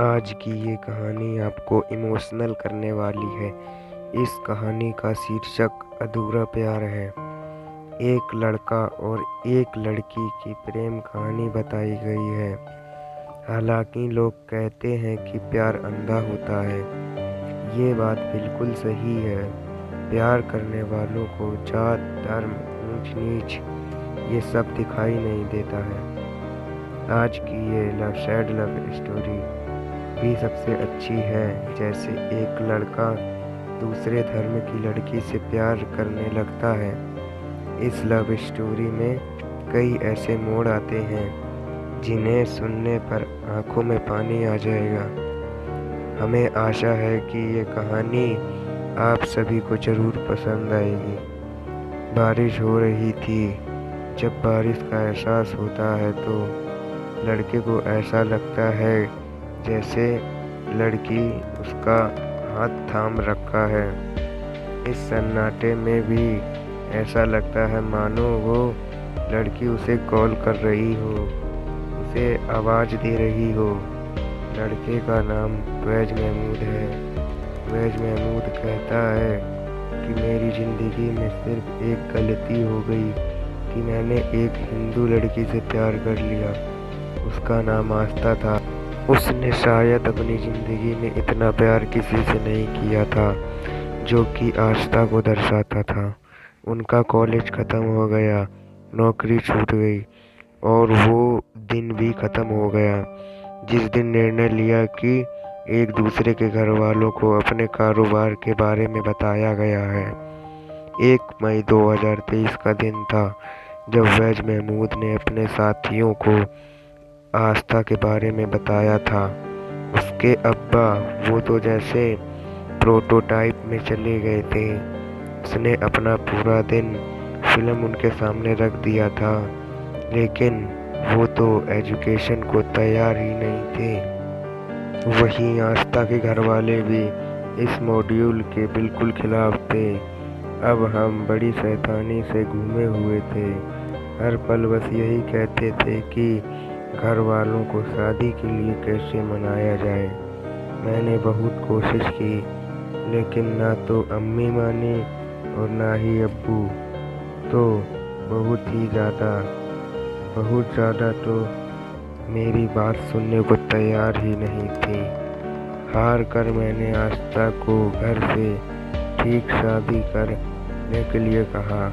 आज की ये कहानी आपको इमोशनल करने वाली है। इस कहानी का शीर्षक अधूरा प्यार है। एक लड़का और एक लड़की की प्रेम कहानी बताई गई है। हालांकि लोग कहते हैं कि प्यार अंधा होता है, ये बात बिल्कुल सही है। प्यार करने वालों को जात, धर्म, ऊंच नीच ये सब दिखाई नहीं देता है। आज की ये सैड लव स्टोरी भी सबसे अच्छी है। जैसे एक लड़का दूसरे धर्म की लड़की से प्यार करने लगता है। इस लव स्टोरी में कई ऐसे मोड़ आते हैं जिन्हें सुनने पर आंखों में पानी आ जाएगा। हमें आशा है कि ये कहानी आप सभी को ज़रूर पसंद आएगी। बारिश हो रही थी। जब बारिश का एहसास होता है तो लड़के को ऐसा लगता है जैसे लड़की उसका हाथ थाम रखा है। इस सन्नाटे में भी ऐसा लगता है मानो वो लड़की उसे कॉल कर रही हो, उसे आवाज़ दे रही हो। लड़के का नाम फैज़ महमूद है। फैज़ महमूद कहता है कि मेरी ज़िंदगी में सिर्फ एक गलती हो गई कि मैंने एक हिंदू लड़की से प्यार कर लिया। उसका नाम आस्था था। उसने शायद अपनी ज़िंदगी में इतना प्यार किसी से नहीं किया था जो कि आस्था को दर्शाता था। उनका कॉलेज ख़त्म हो गया, नौकरी छूट गई और वो दिन भी ख़त्म हो गया जिस दिन निर्णय लिया कि एक दूसरे के घर वालों को अपने कारोबार के बारे में बताया गया है। 1 मई 2023 का दिन था जब फैज़ महमूद ने अपने साथियों को आस्था के बारे में बताया था। उसके अब्बा वो तो जैसे प्रोटोटाइप में चले गए थे। उसने अपना पूरा दिन फिल्म उनके सामने रख दिया था, लेकिन वो तो एजुकेशन को तैयार ही नहीं थे। वहीं आस्था के घर वाले भी इस मॉड्यूल के बिल्कुल खिलाफ थे। अब हम बड़ी शैतानी से घूमे हुए थे। हर पल बस यही कहते थे कि घर वालों को शादी के लिए कैसे मनाया जाए। मैंने बहुत कोशिश की, लेकिन ना तो अम्मी मानी और ना ही अब्बू। तो बहुत ज़्यादा तो मेरी बात सुनने को तैयार ही नहीं थी। हार कर मैंने आस्था को घर से ठीक शादी करने के लिए कहा,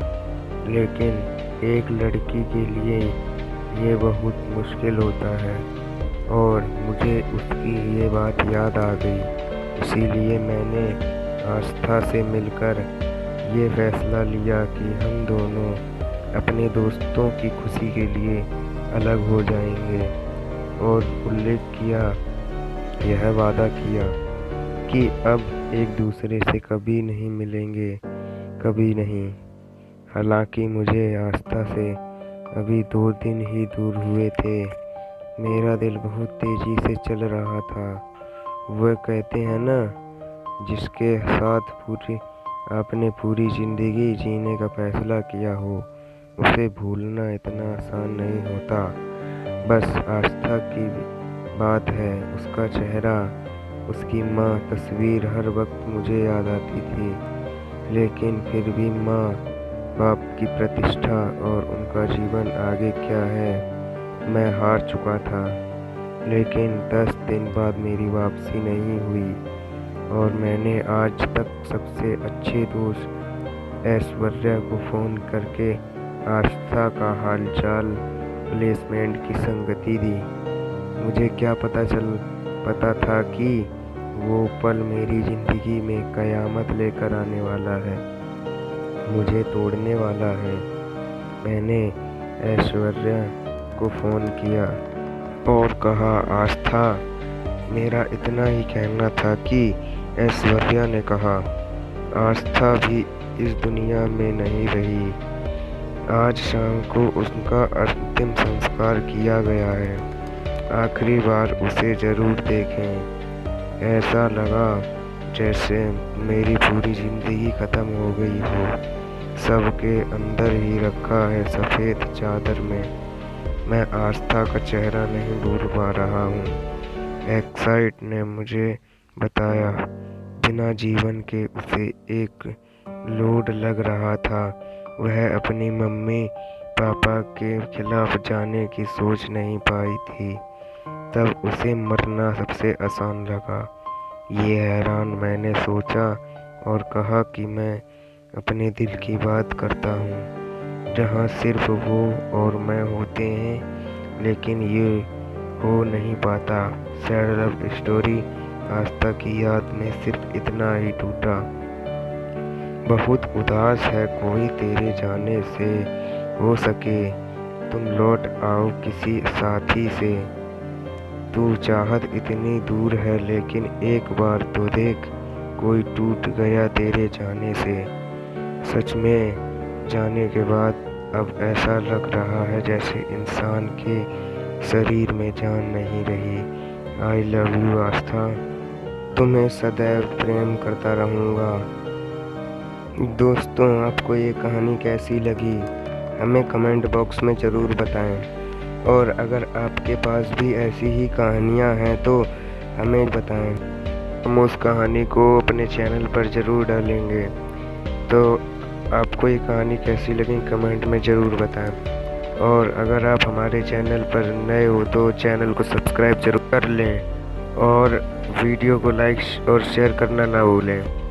लेकिन एक लड़की के लिए ये बहुत मुश्किल होता है और मुझे उसकी ये बात याद आ गई। इसीलिए मैंने आस्था से मिलकर ये फैसला लिया कि हम दोनों अपने दोस्तों की खुशी के लिए अलग हो जाएंगे और उल्लेख किया, यह वादा किया कि अब एक दूसरे से कभी नहीं मिलेंगे, कभी नहीं। हालांकि मुझे आस्था से अभी 2 दिन ही दूर हुए थे। मेरा दिल बहुत तेज़ी से चल रहा था। वह कहते हैं ना, जिसके साथ आपने पूरी ज़िंदगी जीने का फैसला किया हो, उसे भूलना इतना आसान नहीं होता। बस आस्था की बात है। उसका चेहरा, उसकी माँ तस्वीर हर वक्त मुझे याद आती थी। लेकिन फिर भी माँ बाप की प्रतिष्ठा और उनका जीवन आगे क्या है, मैं हार चुका था। लेकिन 10 दिन बाद मेरी वापसी नहीं हुई और मैंने आज तक सबसे अच्छे दोस्त ऐश्वर्या को फ़ोन करके आस्था का हालचाल, प्लेसमेंट की संगति दी। मुझे क्या पता था कि वो पल मेरी ज़िंदगी में कयामत लेकर आने वाला है, मुझे तोड़ने वाला है। मैंने ऐश्वर्या को फ़ोन किया और कहा, आस्था, मेरा इतना ही कहना था कि ऐश्वर्या ने कहा, आस्था भी इस दुनिया में नहीं रही। आज शाम को उसका अंतिम संस्कार किया गया है। आखिरी बार उसे ज़रूर देखें। ऐसा लगा जैसे मेरी पूरी ज़िंदगी ख़त्म हो गई हो। सबके अंदर ही रखा है सफ़ेद चादर में। मैं आस्था का चेहरा नहीं भूल पा रहा हूँ। एक्साइट ने मुझे बताया। बिना जीवन के उसे एक लोड लग रहा था। वह अपनी मम्मी पापा के खिलाफ जाने की सोच नहीं पाई थी। तब उसे मरना सबसे आसान लगा। ये हैरान मैंने सोचा और कहा कि मैं अपने दिल की बात करता हूँ, जहाँ सिर्फ वो और मैं होते हैं, लेकिन ये हो नहीं पाता। Sad love story. आस्था की याद में सिर्फ इतना ही टूटा। बहुत उदास है कोई तेरे जाने से, हो सके तुम लौट आओ किसी साथी से। तू चाहत इतनी दूर है लेकिन एक बार तो देख, कोई टूट गया तेरे जाने से। सच में जाने के बाद अब ऐसा लग रहा है जैसे इंसान के शरीर में जान नहीं रही। आई लव यू आस्था, तुम्हें सदैव प्रेम करता रहूँगा। दोस्तों, आपको ये कहानी कैसी लगी हमें कमेंट बॉक्स में ज़रूर बताएं, और अगर आपके पास भी ऐसी ही कहानियाँ हैं तो हमें बताएं। हम उस कहानी को अपने चैनल पर ज़रूर डालेंगे। तो आपको ये कहानी कैसी लगी कमेंट में ज़रूर बताएं, और अगर आप हमारे चैनल पर नए हो तो चैनल को सब्सक्राइब जरूर कर लें, और वीडियो को लाइक और शेयर करना ना भूलें।